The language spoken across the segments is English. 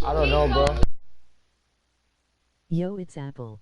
I don't know, bro. Yo, it's Apple.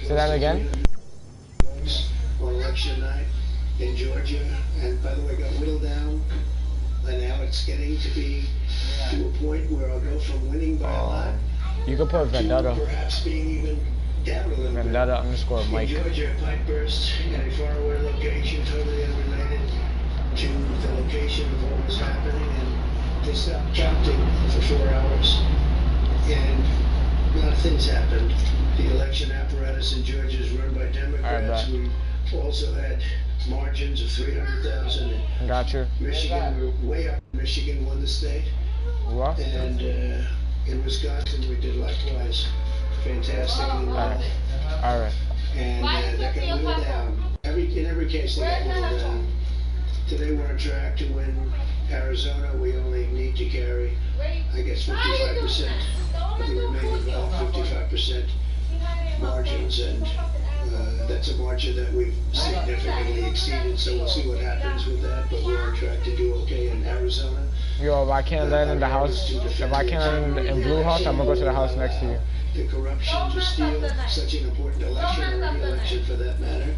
Say that again? On election night in Georgia, and by the way, got whittled down, and now it's getting to be to a point where I'll go from winning by a lot You could put Vendetta. to perhaps being even down a little Vendetta underscore bit. Mike. In Georgia, a pipe burst in a faraway location, totally unrelated to the location of what was happening, and they stopped counting for 4 hours, and a lot of things happened. The election apparatus in Georgia is run by Democrats. We also had margins of 300,000. Got you. Michigan, we're way up. Michigan won the state. What? And in Wisconsin, we did likewise fantastically well. All right. And that got whittled down. In every case, they got whittled down. Today, we're on track to win Arizona. We only need to carry, I guess, 55% of the remaining vote, 55% margins, and that's a margin that we've significantly exceeded, so we'll see what happens with that, but we're on track to do okay in Arizona. Yo, if I can't land in the house, if I can't land in Blue House, I'm gonna go to the house next to you. The corruption to steal such an important election, or any election for that matter,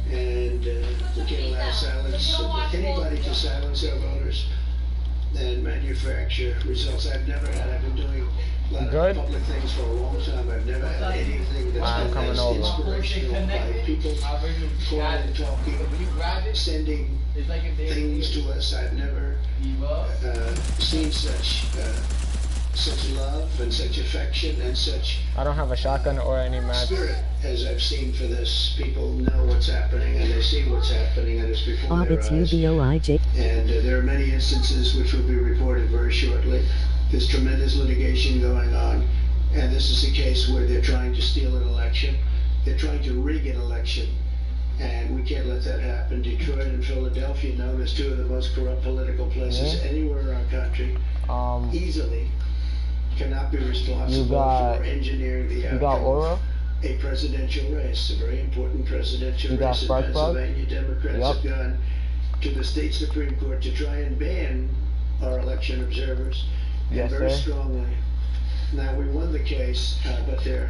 and we can't allow anybody to silence our voters and manufacture results. I've been doing a lot of public things for a long time. I've never had anything that's been as inspirational by people calling, talking, sending things to us. I've never seen such love and such affection and such I don't have a shotgun or any match. Spirit as I've seen for this. People know what's happening and they see what's happening, and it's before their eyes. And there are many instances which will be reported very shortly. There's tremendous litigation going on, and this is a case where they're trying to steal an election. They're trying to rig an election, and we can't let that happen. Detroit and Philadelphia, known as two of the most corrupt political places anywhere in our country, easily cannot be responsible for engineering the outcome of a presidential race, a very important presidential race in Pennsylvania. Democrats have gone to the state Supreme Court to try and ban our election observers, and very strongly. Now, we won the case, but they're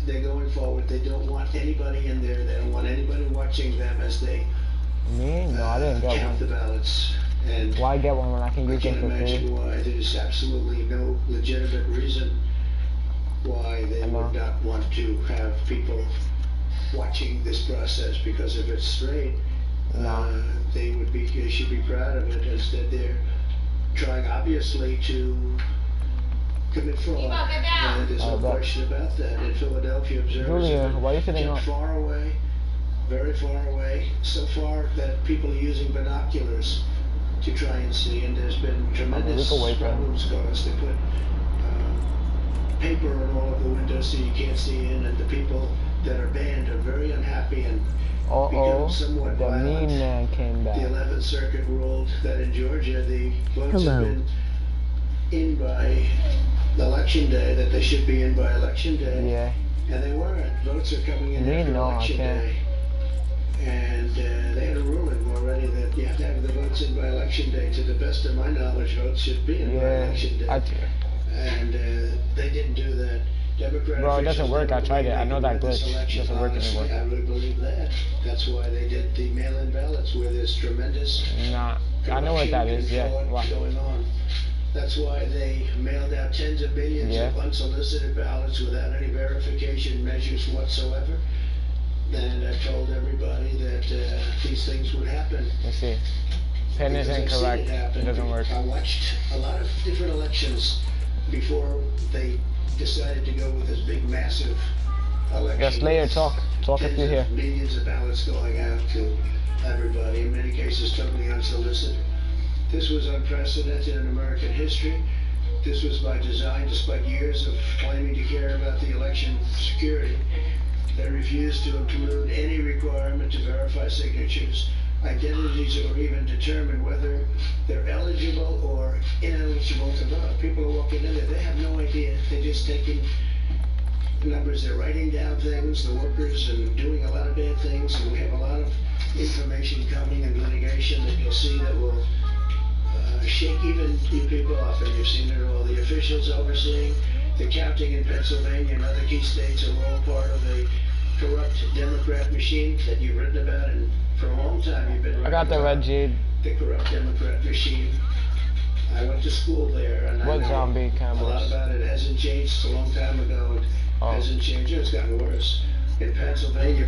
going forward. They don't want anybody in there. They don't want anybody watching them as they I didn't get count the ballots. And why get one when I can use them for free? I can't imagine why. There's absolutely no legitimate reason why they would not want to have people watching this process, because if it's straight, they should be proud of it. Instead, they're trying obviously to commit fraud, and there's no question about that. In Philadelphia, observers have been far away, very far away, so far that people are using binoculars to try and see, and there's been tremendous problems caused. They put paper on all of the windows so you can't see in, and the people that are banned are very unhappy and become somewhat violent. The mean man came back. The 11th Circuit ruled that in Georgia the votes have been in by election day, that they should be in by election day, and they weren't. Votes are coming in after election day. And they had a ruling already that you have to have the votes in by election day. To the best of my knowledge, votes should be in by election day. And they didn't do that. Democratic Bro, it doesn't work. I tried it. I know that glitch. It doesn't work anymore. I really believe that. That's why they did the mail-in ballots, where there's tremendous I know what that is. going on. That's why they mailed out tens of millions of unsolicited ballots without any verification measures whatsoever. And I told everybody that these things would happen. Let's see. Pen is incorrect. It doesn't work. I watched a lot of different elections before they decided to go with this big, massive election. Yes, Slayer, talk if you're here. Millions of ballots going out to everybody, in many cases totally unsolicited. This was unprecedented in American history. This was by design, despite years of claiming to care about the election security. They refused to include any requirement to verify signatures, identities, or even determine whether they're eligible or ineligible to vote. People are walking in there, they have no idea. They're just taking numbers, they're writing down things, the workers, and doing a lot of bad things. And we have a lot of information coming in litigation that you'll see that will shake even you people off. And you've seen it all. The officials overseeing the counting in Pennsylvania and other key states are all part of a corrupt Democrat machine that you've written about, and for a long time you've been writing. I got the red jade. The corrupt Democrat machine. I went to school there, and what I know zombie cameras? A lot about it. It hasn't changed. It's a long time ago. It hasn't changed. It's gotten worse. In Pennsylvania,